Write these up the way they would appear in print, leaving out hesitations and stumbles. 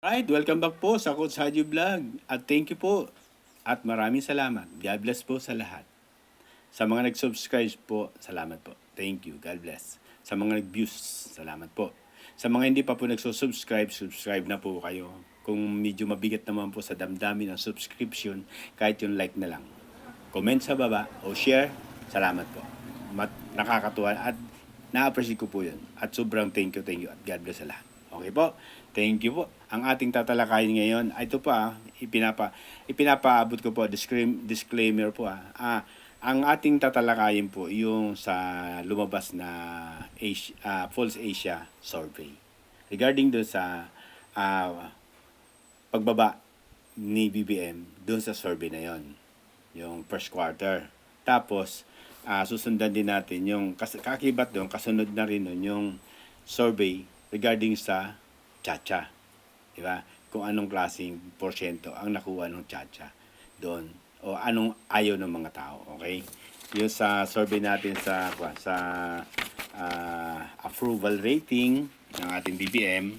Right, welcome back po sa Coach Haji Vlog. At thank you po. At maraming salamat. God bless po sa lahat. Sa mga nag-subscribe po, salamat po. Thank you. God bless. Sa mga nag-views, salamat po. Sa mga hindi pa po nagsusubscribe, subscribe na po kayo. Kung medyo mabigat naman po sa damdamin ng subscription, kahit yung like na lang. Comment sa baba o share, salamat po. Nakakatuwa at na-appreciate ko po yun. At sobrang thank you at God bless sa lahat. Okay po? Thank you po. Ang ating tatalakayin ngayon, ito pa, ipinapaabot ko po, disclaimer po. Ang ating tatalakayin po, yung sa lumabas na False Asia Survey. Regarding doon sa pagbaba ni BBM doon sa survey na yon, yung first quarter. Tapos, susundan din natin yung kakibat doon, kasunod na rin nun yung survey regarding sa Chacha. Diba? Kung anong klaseng porsyento ang nakuha ng Chacha doon o anong ayaw ng mga tao. Okay? Yung sa survey natin sa approval rating ng ating BBM,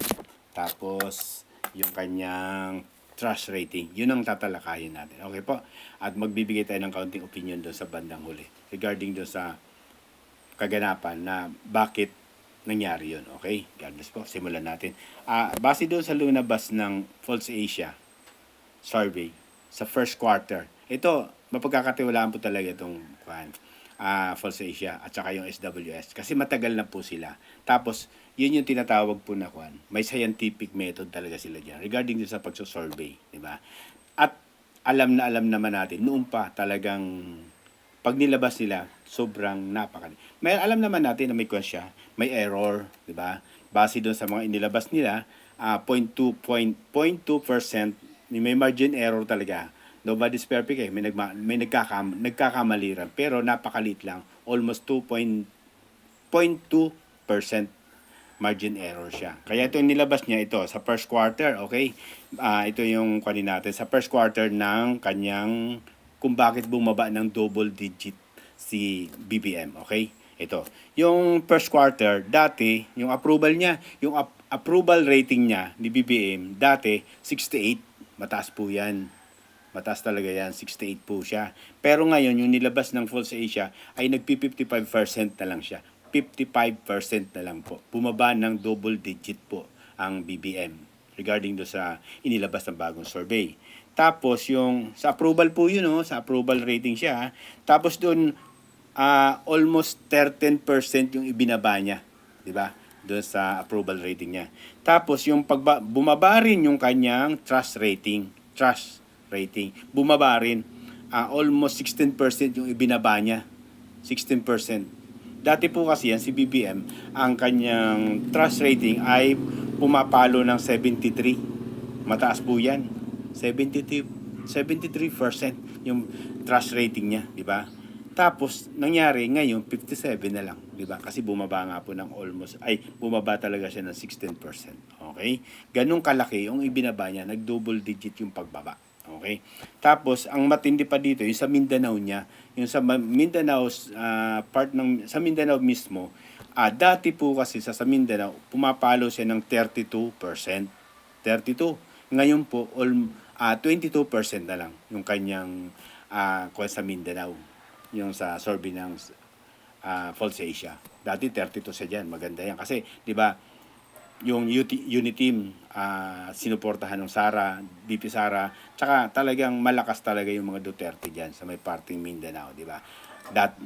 tapos yung kanyang trust rating. Yun ang tatalakayin natin. Okay po? At magbibigay tayo ng kaunting opinion doon sa bandang huli regarding doon sa kaganapan na bakit nangyari yun. Okay? God bless po. Simulan natin. Base doon sa lumabas ng False Asia Survey sa first quarter. Ito, mapagkakatiwalaan po talaga itong False Asia at saka yung SWS. Kasi matagal na po sila. Tapos, yun yung tinatawag po na may scientific method talaga sila dyan regarding sa pagsusurvey. Diba? At alam naman natin, noon pa talagang pag nilabas nila, sobrang napakali. May alam naman natin na may siya, may error, di ba? Base doon sa mga inilabas nila, 0.2% may margin error talaga. Nobody's perfect may nagkakamaliran pero napakalit lang, almost 2.2% margin error siya. Kaya ito yung nilabas niya ito sa first quarter, okay? Ito yung kunin natin sa first quarter ng kanyang kung bakit bumaba ng double digit si BBM, okay? Ito. Yung first quarter, dati, yung approval niya, yung approval rating niya ni BBM, dati, 68. Mataas po yan. Mataas talaga yan. 68 po siya. Pero ngayon, yung nilabas ng False Asia ay nagpi-55% na lang siya. 55% na lang po. Bumaba ng double digit po ang BBM regarding do sa inilabas ng bagong survey. Tapos yung sa approval po yun, sa approval rating siya. Tapos doon almost 13% yung ibinaba niya, 'di ba? Doon sa approval rating niya. Tapos yung bumaba rin yung kanyang trust rating. Bumaba rin. Almost 16% yung ibinaba niya. 16%. Dati po kasi yan si BBM, ang kanyang trust rating ay pumapalo ng 73. Mataas po yan. 73% yung trust rating niya, di ba? Tapos nangyari ngayon 57 na lang, di ba? Kasi bumaba nga po ng bumaba talaga siya ng 16%. Okay? Ganun kalaki yung ibinaba niya, nag-double digit yung pagbaba. Okay? Tapos ang matindi pa dito, yung sa Mindanao niya, yung sa Mindanao sa Mindanao mismo, dati po kasi sa Mindanao, pumapalo siya ng 32%. 32. Ngayon po 22% na lang yung kanyang sa Mindanao, yung sa survey ng False Asia. Dati 32 siya dyan. Maganda yan. Kasi, di ba, yung Uniteam, sinuportahan ng Sara, DP Sara, tsaka talagang malakas talaga yung mga Duterte dyan sa may parting Mindanao, di ba?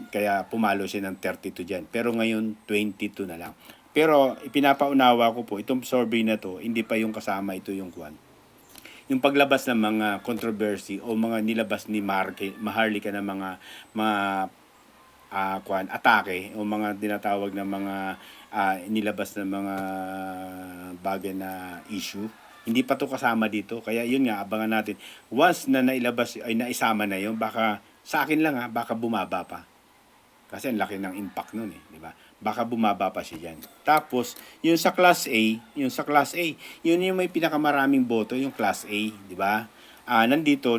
Kaya pumalo siya ng 32 dyan. Pero ngayon, 22 na lang. Pero ipinapaunawa ko po, itong survey na to, hindi pa yung kasama ito yung yung paglabas ng mga controversy o mga nilabas ni Maharlika na mga atake o mga tinatawag na mga nilabas na mga bagay na issue. Hindi pa to kasama dito. Kaya yun nga, abangan natin. Once na nailabas, ay naisama na yun, baka sa akin lang baka bumaba pa. Kasi ang laki ng impact nun di ba? Baka bumaba pa siya diyan. Tapos, yung sa Class A, yun yung may pinakamaraming boto, yung Class A, di ba? Nandito,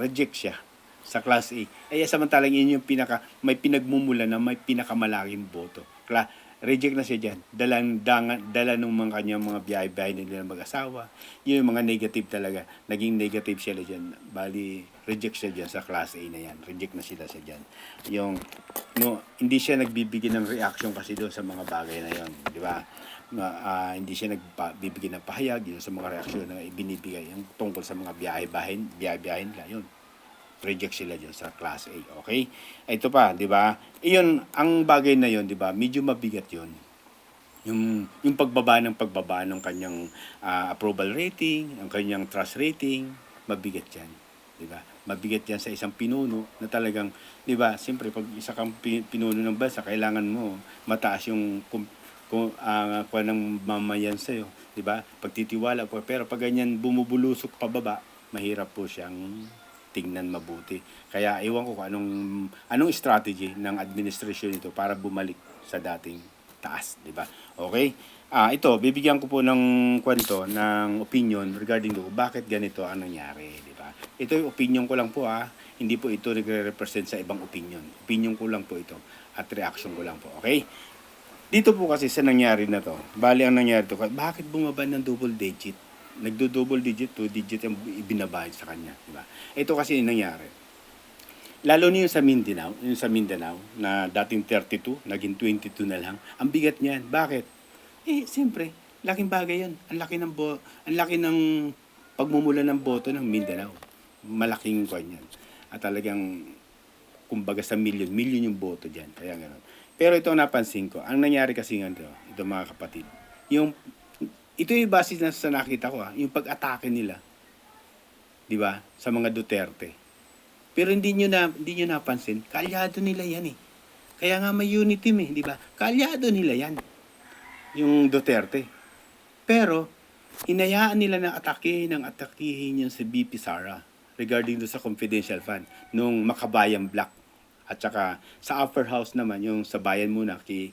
reject siya sa Class A. Samantalang yun yung may pinagmumula na may pinakamalaking boto. reject na siya dyan. Dala nung mga kanyang mga biyahe-biyahe nila mag-asawa. Yun yung mga negative talaga. Naging negative sila dyan. Bali, reject siya dyan sa class A na yan. Reject na sila sa dyan. Yung, no, hindi siya nagbibigay ng reaction kasi doon sa mga bagay na yon, di ba? Hindi siya nagbibigay ng pahayag yun sa mga reaksyon na ibinibigay yung tungkol sa mga biyahe-biyahe nila. Yun, reject sila dyan sa class A. Okay? Ito pa, di ba? Iyon, ang bagay na yon, di ba? Medyo mabigat yon. Yung pagbaba ng kanyang approval rating, ang kanyang trust rating, mabigat yan. Di ba? Mabigat yan sa isang pinuno na talagang, di ba? Siyempre, pag isa kang pinuno ng bansa, kailangan mo mataas yung kuha ng mamayan sa'yo. Di ba? Pagtitiwala po. Pero pag ganyan bumubulusok pababa, mahirap po siyang tingnan mabuti. Kaya iwan ko kung anong strategy ng administration ito para bumalik sa dating taas, di ba? Okay? Ito, bibigyan ko po ng kwento, ng opinion regarding to bakit ganito ang nangyari, di ba? Ito yung opinion ko lang po hindi po ito nagre-represent sa ibang opinion. Opinion ko lang po ito at reaction ko lang po, okay? Dito po kasi sa nangyari na to, bali ang nangyari to, bakit bumaba ng double digit? Nagdo-double digit, 2 digit ang ibinabayad sa kanya, di ba? Ito kasi yung nangyari. Lalo na yung sa Mindanao na dating 32, naging 22 na lang. Ang bigat niyan. Bakit? Siyempre, laking bagay 'yan. Ang laki ng pagmumula ng boto ng Mindanao. Malaking kwan 'yan. At talagang kumbaga sa milyon yung boto diyan. Kaya ganoon. Pero ito ang napansin ko. Ang nangyari kasi ganito, ito mga kapatid. Ito yung basis na sa nakita ko yung pag-atake nila. 'Di ba? Sa mga Duterte. Pero hindi nyo napansin, kaalyado nila 'yan eh. Kaya nga may unity team 'di ba? Kaalyado nila 'yan. Yung Duterte. Pero hinayaan nila na atakihin yung si BP Sara regarding do sa confidential fund nung Makabayan Black. At saka sa upper house naman yung sa bayan muna kay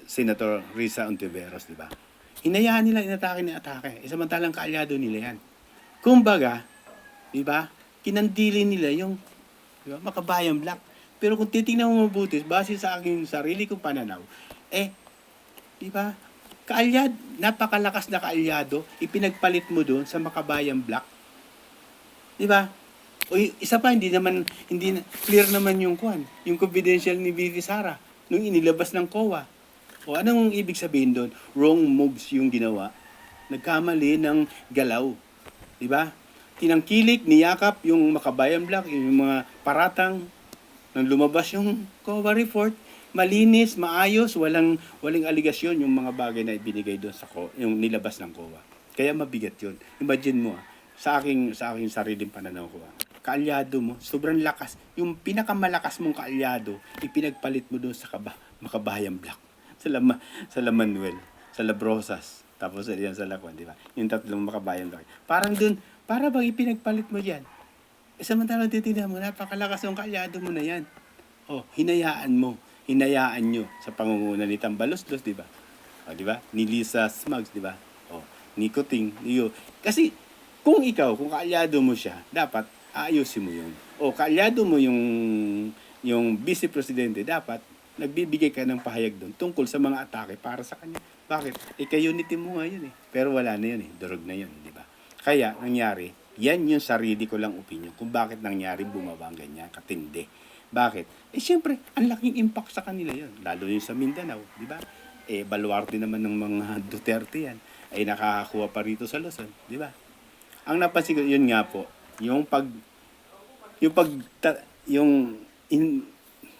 Senator Risa Ontiveros, 'di ba? Hinayaan nila atake. Samantalang kaalyado nila 'yan. Kumbaga, 'di ba? Kinandili nila yung, 'di ba, Makabayan Black. Pero kung titingnan mo mabuti, base sa aking sarili kong pananaw, 'di ba? Napakalakas na kaalyado, ipinagpalit mo doon sa Makabayan Black. 'Di ba? O isa pa, hindi clear naman yung confidential ni Vivi Sara nung inilabas ng COA. O anong ibig sabihin doon? Wrong moves yung ginawa. Nagkamali ng galaw. 'Di ba? Tinangkilik, niyakap yung Makabayan Black, yung mga paratang nang lumabas yung COA report. Malinis, maayos, walang aligasyon yung mga bagay na ibinigay doon yung nilabas ng COA. Kaya mabigat yun. Imagine mo sa aking sariling pananaw ko kaalyado mo, sobrang lakas. Yung pinakamalakas mong kaalyado, ipinagpalit mo doon sa Makabayan Black. Sa La Manuel, sa Labrosas, tapos yan sa Lacuan, di ba? Yung tatlong Makabayan Black. Para bang ipinagpalit mo diyan. Samantalang titignan mo, napakalakas ng kaalyado mo na yan. Hinayaan nyo sa pangunguna ni Tambaloslos, di ba? Di ba? Ni Lisa Smugs, di ba? Ni Kuting, kasi kung kaalyado mo siya, dapat aayusin mo yun. Kaalyado mo yung vice presidente, dapat nagbibigay ka ng pahayag doon tungkol sa mga atake para sa kanya. Bakit? Ka-unity mo nga yun eh. Pero wala na yun eh. Durog na yun, di ba? Kaya, nangyari, yan yung sarili ko lang opinion kung bakit nangyari bumaba ang ganyan, katindi. Bakit? Siyempre, ang laking impact sa kanila yun. Lalo yung sa Mindanao, di ba? Baluarte naman ng mga Duterte yan. Nakakakuha pa rito sa Luzon, di ba? Ang napansin ko, yun nga po,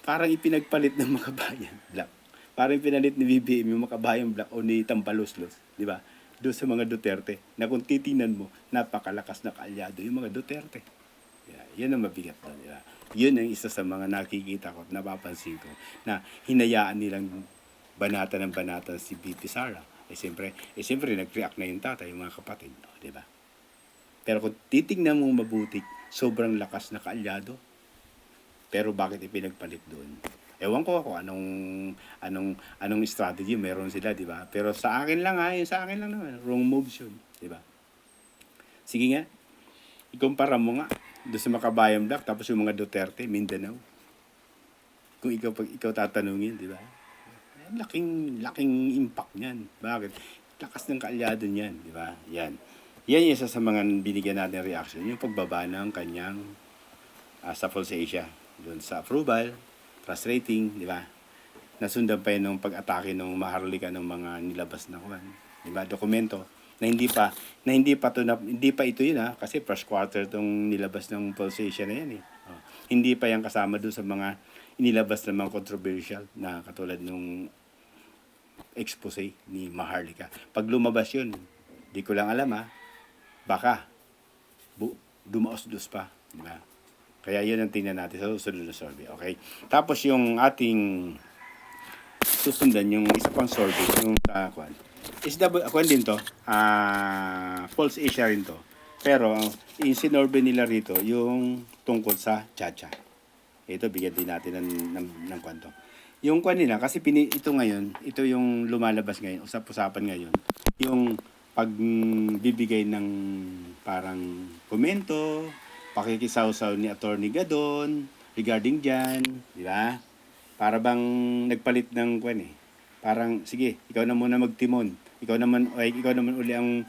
parang ipinagpalit ng Makabayan Black. Parang pinalit ni BBM yung Makabayan Black o ni Tambaloslos, di ba? Doon sa mga Duterte, na kung titingnan mo, napakalakas na kaalyado yung mga Duterte. Yan ang mabigat doon, di ba? Yun ang isa sa mga nakikita ko at napapansin ko na hinayaan nilang banatan si BP Sara. Siyempre, nag-react na yung tatay, yung mga kapatid, di ba? Pero kung titingnan mo mabuti, sobrang lakas na kaalyado. Pero bakit ipinagpalit doon? Ewan ko kung anong strategy meron sila, di ba? Pero sa akin lang naman, wrong moves yun, di ba? Sige nga, ikumpara mo nga doon sa Makabayan Black, tapos yung mga Duterte, Mindanao. Kung ikaw tatanungin, di ba? laking impact niyan. Bakit? Lakas ng kaalyado niyan, di ba? Yan. Yan yung isa sa mga binigyan natin reaction, yung pagbaba ng kanyang sa Pulse Asia. Doon sa approval, trust rating, di ba? Nasundan pa yun ng pag-atake ng maharlika ng mga nilabas na kuwan, di ba? Dokumento na hindi pa ito yun kasi first quarter tong nilabas ng Pulse Asia na yan eh. Oh. Hindi pa yan kasama doon sa mga inilabas na mga controversial na katulad nung expose ni Maharlika. Pag lumabas yun, di ko lang alam baka dumaos-dos pa, di ba? Kaya yun ang tingnan natin sa susunod na survey, okay? Tapos yung ating susundan, yung isa pang survey, yung sa kwan. Kwan din to, Pulse Asia rin to. Pero, yung sinorvey nila rito, yung tungkol sa Chacha. Ito, bigyan din natin ng kwanto. Yung kwan nila, kasi ito ngayon, ito yung lumalabas ngayon, usap-usapan ngayon, yung pagbibigay ng parang komento, pakikisaw-saw ni Attorney Gadon regarding dyan, di ba? Para bang nagpalit ng kwan eh. Parang, sige, ikaw na muna magtimon. Ikaw naman uli ang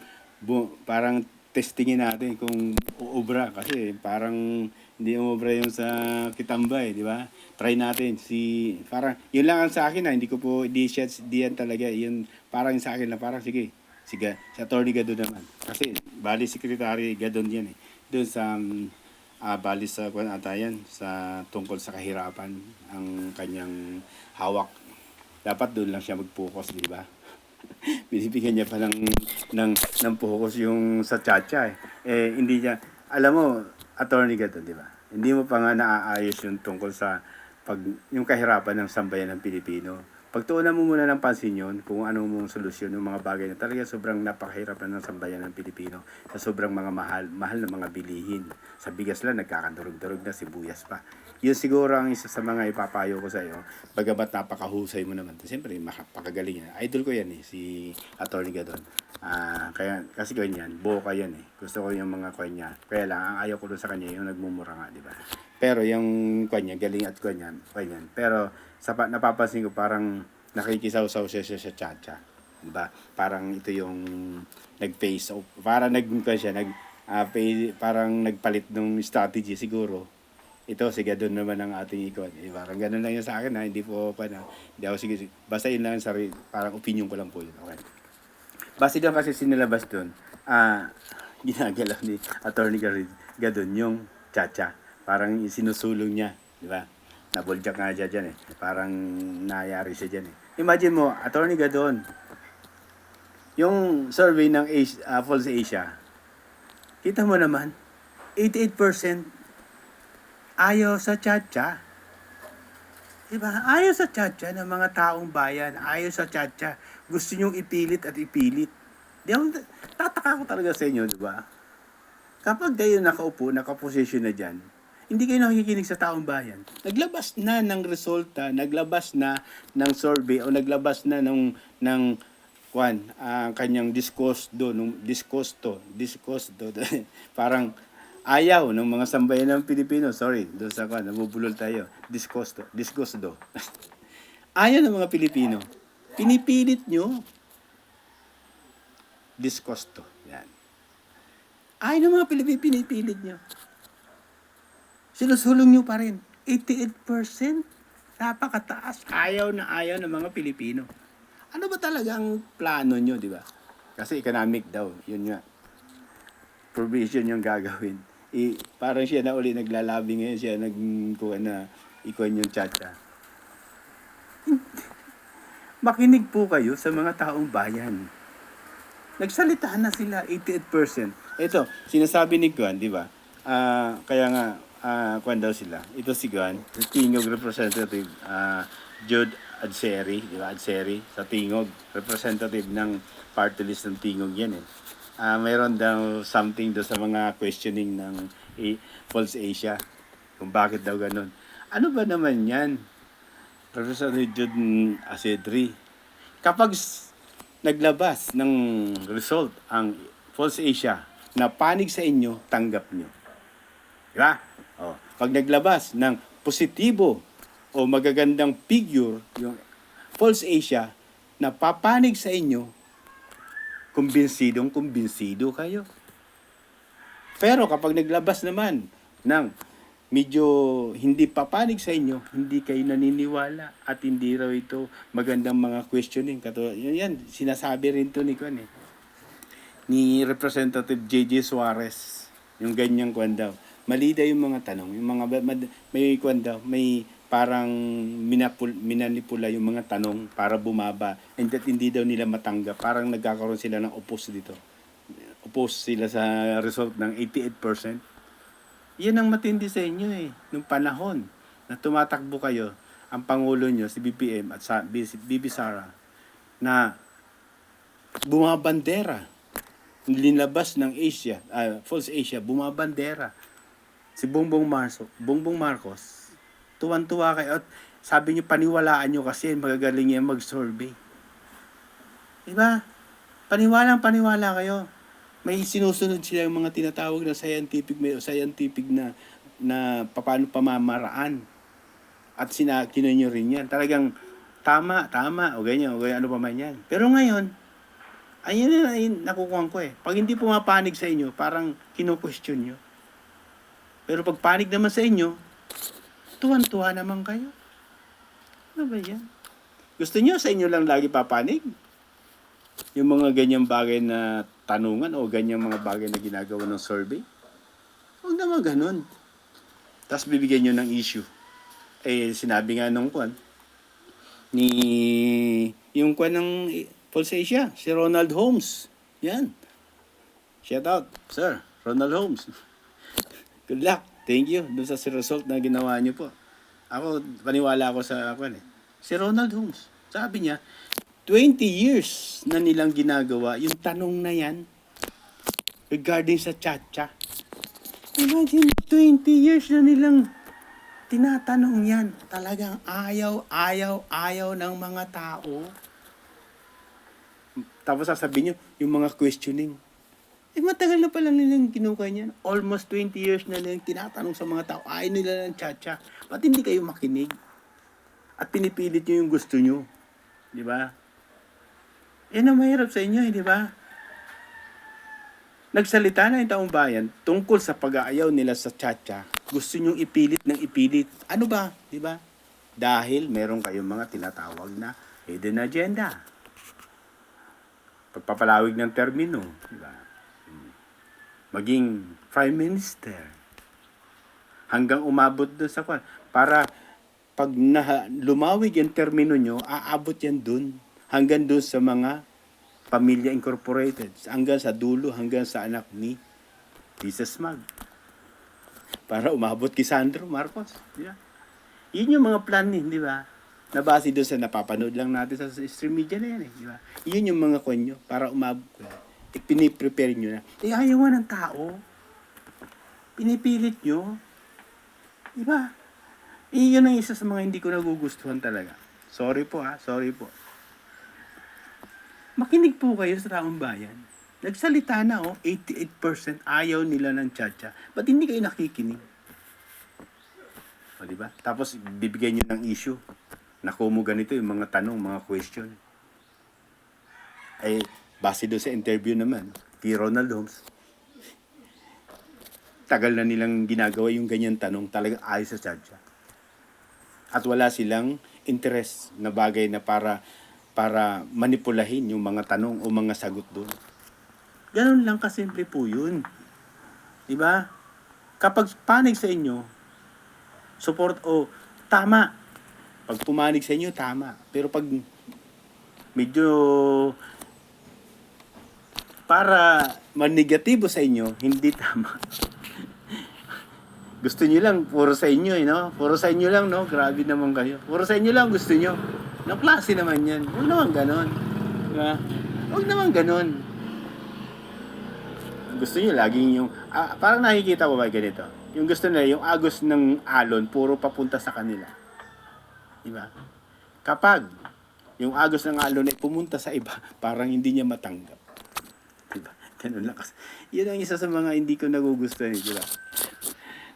parang testingin natin kung uubra. Kasi parang hindi umubra yung sa Kitambay, di ba? Try natin. Parang, yun lang ang sa akin hindi ko po, di yan talaga. Yun, parang sa akin na parang, sige, si Attorney Gadon naman. Kasi, bali Secretary Gadon yan eh. Doon sa bali sa sa tungkol sa kahirapan ang kanyang hawak. Dapat doon lang siya mag-focus, di ba? Binibigyan niya pa ng focus yung sa Chacha eh. Hindi niya, alam mo, Attorney Gadon, di ba? Hindi mo pa nga naaayos yung tungkol sa yung kahirapan ng sambayan ng Pilipino. Pagtuunan mo muna ng pansin yun kung ano mong solusyon yung mga bagay na talaga sobrang napakahirap na ng sambayan ng Pilipino sa sobrang mga mahal na mga bilihin. Sa bigas lang, nagkakandurog-durog na, sibuyas pa. Yun siguro ang isa sa mga ipapayo ko sa iyo. Bagamat napakahusay mo naman. Siyempre, makapakagaling yan. Idol ko yan si Attorney Gadon. Kasi ganyan, buo ka yan eh. Gusto ko yung mga kanya. Kaya lang, ang ayaw ko doon sa kanya, yung nagmumura nga, di ba? Pero yung kanya, galing at ganyan. Pero, napapansin ko parang nakikisaw-saw siya sa Chacha. Diba? Parang ito yung nag-face off. Parang parang nagpalit ng strategy siguro. Ito, sige, doon naman ang ating ikon. Parang ganun lang yun sa akin hindi po hindi ako sige. Basta yun lang parang opinion ko lang po yun. Okay. Basta doon kasi sinilabas doon, ginagalaw ni Attorney Gadon yung Chacha. Parang sinusulong niya, di ba? Nabuljak nga dyan eh. Parang nayari siya dyan eh. Imagine mo, Attorney Gadon, yung survey ng Pulse Asia, kita mo naman, 88% ayaw sa Chacha. Diba? Ayaw sa Chacha ng mga taong bayan. Ayaw sa Chacha. Gusto nyong ipilit at ipilit. Tataka ko talaga sa inyo, diba? Kapag kayo nakaupo, nakaposisyon na dyan, hindi kayo nakikinig sa taong bayan. Naglabas na ng resulta, naglabas na ng survey, o naglabas na ng kanyang discosto, parang ayaw ng mga sambayan ng Pilipino. Sorry, doon sa nabubulol tayo. Disgusto. Ayaw ng mga Pilipino. Pinipilit nyo. Disgusto. Yan. Ayaw ng mga Pilipino, pinipilit nyo. Sinusulong nyo pa rin. 88%. Napakataas. Ayaw ng mga Pilipino. Ano ba talagang plano nyo, di ba? Kasi economic daw. Yun nga. Provision yung gagawin. Parang siya na uli naglalabi ngayon. Siya ikon yung Chacha. Makinig po kayo sa mga taong bayan. Nagsalita na sila, 88%. Ito, sinasabi ni Guan, di ba? Kaya nga, kuwan daw sila. Ito si Guan, Tingog representative, Jude Adseri, di ba? Adseri, sa Tingog, representative ng party list ng Tingog yan eh. Mayroon daw something daw sa mga questioning ng Pulse Asia, kung bakit daw ganun. Ano ba naman yan? Professor Jude Asedri, kapag naglabas ng result ang Pulse Asia na panig sa inyo, tanggap nyo. Diba? Pag naglabas ng positibo o magagandang figure, yung False Asia, na papanig sa inyo, kumbinsidong-kumbinsido kayo. Pero kapag naglabas naman ng medyo hindi papanig sa inyo, hindi kayo naniniwala at hindi raw ito magandang mga questioning. Yan, sinasabi rin to ni Kwan ni Representative J.J. Suarez. Yung ganyang kwan daw. Mali daw yung mga tanong. Yung mga, may kwan daw, may parang minanipula yung mga tanong para bumaba. And that hindi daw nila matanggap. Parang nagkakaroon sila ng oppose dito. Oppose sila sa result ng 88%. Yan ang matindi sa inyo nung panahon na tumatakbo kayo, ang Pangulo nyo, si BBM at Bibi Sara, na bumabandera, linabas ng Asia, False Asia, bumabandera. Si Bongbong Marcos, tuwan-tuwa kayo at sabi nyo, paniwalaan nyo kasi magagaling yan mag-survey. Diba? Paniwala kayo. May sinusunod sila yung mga tinatawag na scientific na paano pamamaraan. At kinonyo rin yan. Talagang tama, o ganyan, ano pa man yan. Pero ngayon, ayun na nakukuha ko Pag hindi pumapanig sa inyo, parang kino-question nyo. Pero pag panig naman sa inyo, tuwan-tuwa naman kayo. Ano ba yan? Gusto nyo sa inyo lang lagi papanig? Yung mga ganyang bagay na tanungan o ganyang mga bagay na ginagawa ng survey? Huwag naman ganun. Tapos bibigyan nyo ng issue. Sinabi nga nung kwan, yung kwan ng False Asia, si Ronald Holmes. Yan. Shout out, sir. Ronald Holmes. Good luck. Thank you dun sa result na ginawa nyo po. Ako, paniwala ako sa kwan Si Ronald Holmes. Sabi niya, 20 years na nilang ginagawa yung tanong na yan regarding sa Chacha. Imagine, 20 years na nilang tinatanong yan. Talagang ayaw ng mga tao. Tapos sasabihin nyo, yung mga questioning. Matagal na pala nilang kinuha niyan. Almost 20 years na nilang tinatanong sa mga tao. Ayaw nila ng Chacha. Ba't hindi kayo makinig? At pinipilit nyo yung gusto nyo. Di ba? Yan ang mahirap sa inyo, di ba? Nagsalita na yung taong bayan tungkol sa pag-aayaw nila sa Chacha. Gusto nyong ipilit ng ipilit. Ano ba? Di ba? Dahil meron kayong mga tinatawag na hidden agenda. Pagpapalawig ng termino. Di ba? Maging Prime Minister. Hanggang umabot doon sa kwan. Para pag lumawig yung termino nyo, aabot yan doon. Hanggang doon sa mga Pamilya Incorporated. Hanggang sa dulo, hanggang sa anak ni Lisa Smag. Para umabot kay Sandro Marcos. Yeah. Yun yung mga plan di ba? Nabase doon sa napapanood lang natin sa stream media na yan di ba? Yun yung mga konyo para umabot. Piniprepare nyo na. Ayaw nga ng tao. Pinipilit nyo. Di ba? Yun ang isa sa mga hindi ko nagugustuhan talaga. Sorry po. Makinig po kayo sa taong bayan. Nagsalita na 88% ayaw nila ng Chacha. Ba't hindi kayo nakikinig? O, diba? Tapos bibigyan nyo ng issue. Naku mo ganito yung mga tanong, mga question. Base doon sa interview naman, kay Ronald Holmes, tagal na nilang ginagawa yung ganyan tanong, talagang ayos sa Chacha. At wala silang interest na bagay na para manipulahin yung mga tanong o mga sagot doon. Ganun lang kasimple po yun. Diba? Kapag panig sa inyo, support tama. Pag pumanig sa inyo, tama. Pero pag medyo para manegatibo sa inyo, hindi tama. Gusto nyo lang, puro sa inyo no? Puro sa inyo lang, no? Grabe naman kayo. Puro sa inyo lang gusto nyo. Anong klase naman yan? Huwag naman ganon. Diba? Huwag naman ganon. Gusto nyo laging yung... parang nakikita ko ba ganito? Yung gusto nila, yung agos ng alon, puro papunta sa kanila. Diba? Kapag yung agos ng alon ay pumunta sa iba, parang hindi niya matanggap. Diba? Ganun lang kasi. Yun ang isa sa mga hindi ko nagugustuhan. Diba?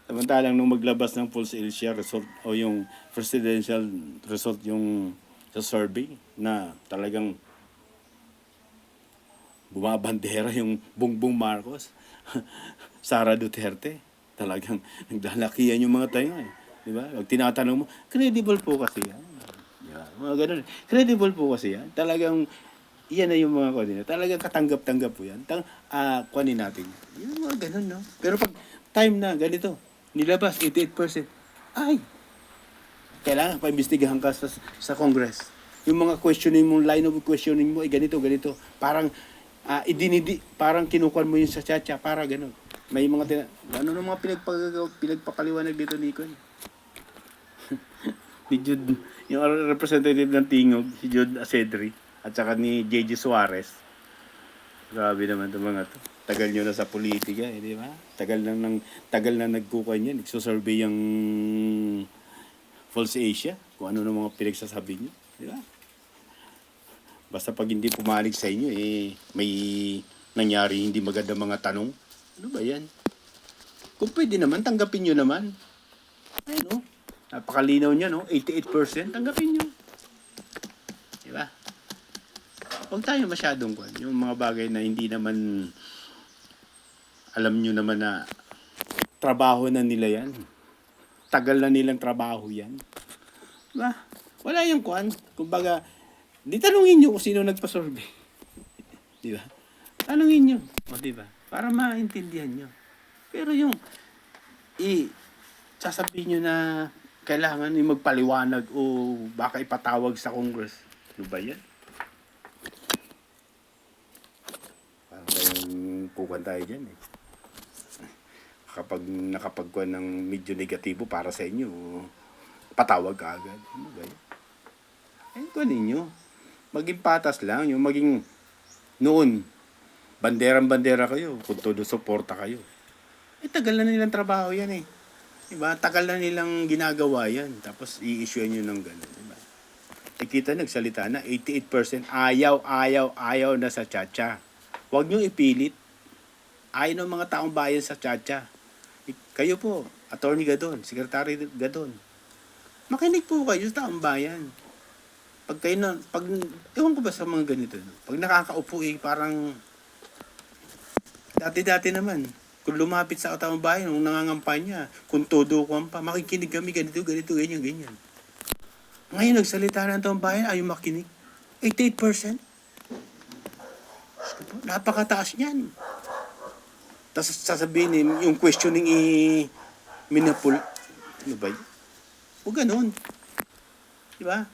Samantalang nung maglabas ng False Asia result o yung presidential result yung sa survey na talagang bumabandera yung Bongbong Marcos, Sara Duterte. Talagang nagdalakihan yung mga tayo eh. Di ba? Pag tinatanong mo, credible po kasi yan. Di ba? Mga ganun. Credible po kasi yan. Talagang, yan na yung mga kanina. Talagang katanggap-tanggap po yan. Kuhanin natin. Yung mga ganun, no? Pero pag time na, ganito, nilabas, 88%. Ay, kailangan paimbestigahan ka sa Congress. Yung mga questioning mo, line of questioning mo, ganito, ganito. Parang, parang kinukuhan mo yun sa chacha, para ganun. May mga ano nung mga pinagpapaliwanag dito ni Kon? Ni Jude, yung representative ng Tingog, si Jude Asedri, at saka ni JJ Suarez. Grabe naman itong mga to. Tagal nyo na sa politika, di ba? Tagal na nagkukuha niyan. Nagsusurvey yung False Asia, kung ano ng mga pinagsasabi nyo. Di ba? Basta pag hindi pumalig sa inyo, may nangyari hindi maganda mga tanong. Ano ba yan? Kung pwede naman, tanggapin nyo naman. Ay, no? Napakalinaw niya, no? 88%, tanggapin nyo. Di ba? Huwag tayo masyadong yung mga bagay na hindi naman alam nyo naman na trabaho na nila yan. Tagal na nilang trabaho yan. Di ba? Wala yung kuhan. Kumbaga, di tanungin nyo kung sino nagpa-survey. Di ba? Tanungin nyo. O, di ba? Para maintindihan nyo. Pero yung sasabihin nyo na kailangan yung magpaliwanag o baka ipatawag sa Congress. Ano ba yan? Parang kayong pukan tayo dyan eh. Kapag nakapagkuhan ng medyo negatibo para sa inyo, patawag ka agad. Ano ba yan? Eh, kuhan ninyo. Maging patas lang. Yung maging noon, banderang-bandera kayo. Kung todo suporta kayo. Tagal na nilang trabaho yan eh. Diba? Tagal na nilang ginagawa yan. Tapos i-issue nyo ng gano'n. Diba? Kita nagsalita na 88% ayaw na sa chacha. Huwag nyo ipilit. Ayaw ng mga taong bayan sa chacha. Kayo po, Attorney Gadon, Secretary Gadon. Makinig po kayo sa taong bayan. Pag kayo na, ewan ko ba sa mga ganito, no? Pag nakakaupo parang, dati naman, kung lumapit sa taong bayan, kung nangangampanya, kung todo ko pa, makikinig kami, ganito, ganyan. Ngayon, nagsalita ng taong bayan, ayaw makinig. 88%? Napakataas niyan. Tapos sasabihin yung questioning minapul. Ano ba yun? O ganun. Diba?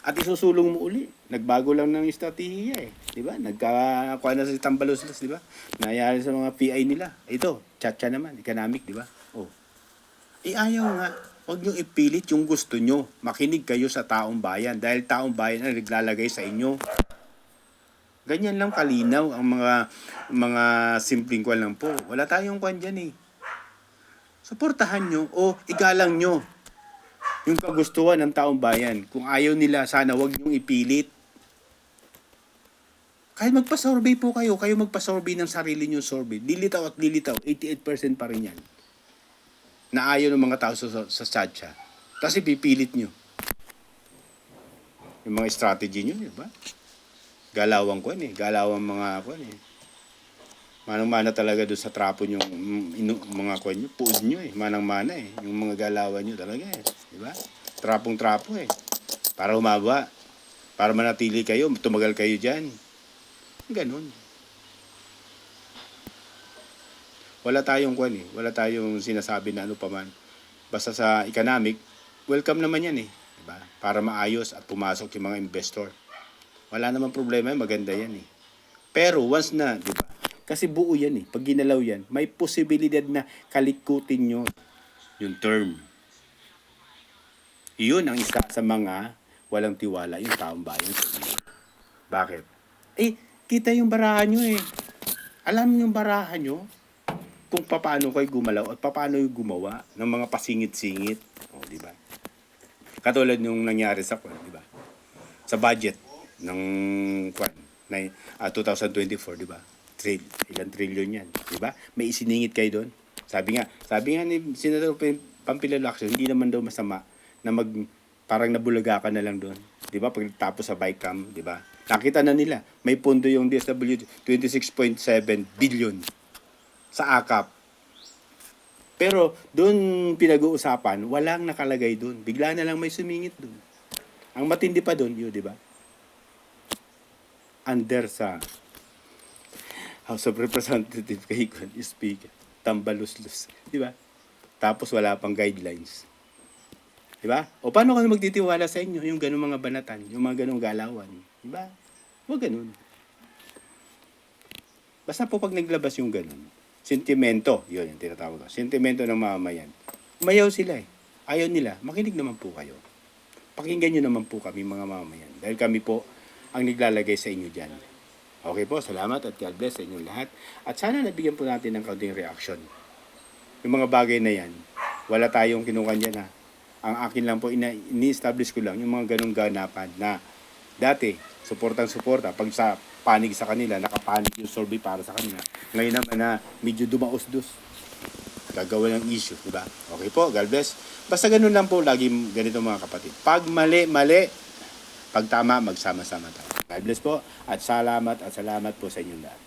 At isusulong mo uli. Nagbago lang ng estratehiya eh. Diba? Nagkakuha na sa Tambaluslos, diba? Nangyari sa mga PI nila. Ito, chacha naman, economic, diba? Oh. Ayaw nga. Huwag nyo ipilit yung gusto nyo. Makinig kayo sa taong bayan. Dahil taong bayan ang naglalagay sa inyo. Ganyan lang kalinaw ang mga simpleng kwan lang po. Wala tayong kwan dyan eh. Suportahan nyo o igalang nyo yung kagustuhan ng taong bayan. Kung ayaw nila, sana wag nyong ipilit. Kahit magpa-survey po kayo magpa-survey ng sarili nyo survey. Lilitaw at lilitaw, 88% pa rin yan. Na ayaw ng mga tao sa SADCA. Tapos ipipilit nyo. Yung mga strategy nyo, di ba? Galawang ko galawang mga ko manang-mana talaga doon sa trapo nyo, mga ko nyo, puod nyo manang-mana yung mga galawan nyo talaga di ba? Trapong-trapo para humaba, para manatili kayo, tumagal kayo diyan. Ganun. Wala tayong wala tayong sinasabi na ano pa man. Basta sa economic, welcome naman yan di ba? Para maayos at pumasok yung mga investor. Wala namang problema, maganda yan Pero once na, di ba? Kasi buo yan Pag ginalaw yan, may posibilidad na kalikutin nyo yung term. Iyon ang isa sa mga walang tiwala yung taong bayan sa inyo. Bakit? Kita yung barahan nyo Alam yung barahan nyo kung paano kayo gumalaw at paano yung gumawa ng mga pasingit-singit. O, di ba? Katulad yung nangyari sa di ba? Sa budget ng 2024, di ba? Ilang trillion yan, di ba? May isiningit kayo doon. Sabi nga ni Senator Pampilo Lacson, hindi naman daw masama na parang nabulaga ka na lang doon. Di ba? Pagkatapos sa BICAM, di ba? Nakita na nila, may pondo yung DSWD, 26.7 billion sa AKAP. Pero doon pinag-uusapan, walang nakalagay doon. Bigla na lang may sumingit doon. Ang matindi pa doon, yun, di ba? Under sa House of Representatives kay Speaker, tambaluslus, di ba? Tapos wala pang guidelines. Di ba? O paano ka magtitiwala sa inyo yung ganung mga banatan, yung mga ganung galawan? Di ba? Huwag ganun. Basta po pag naglabas yung ganun, sentimento, yun yung tinatawag ko, sentimento ng mamamayan. Umayaw sila eh. Ayaw nila, makinig naman po kayo. Pakinggan nyo naman po kami mga mamamayan. Dahil kami po ang naglalagay sa inyo dyan. Okay po, salamat at God bless sa inyong lahat. At sana nabigyan po natin ng kaunting reaction. Yung mga bagay na yan, wala tayong kinukanya na. Ang akin lang po, ini-establish ko lang yung mga ganong ganapan na dati, suportang-suporta. Pag sa panig sa kanila, nakapanig yung survey para sa kanila. Ngayon naman na medyo dumaos-dos, gagawa ng issue, di ba? Okay po, God bless. Basta ganun lang po, lagi ganito mga kapatid. Pag mali, pag tama, magsama-sama tayo. God bless po at salamat po sa inyong lahat.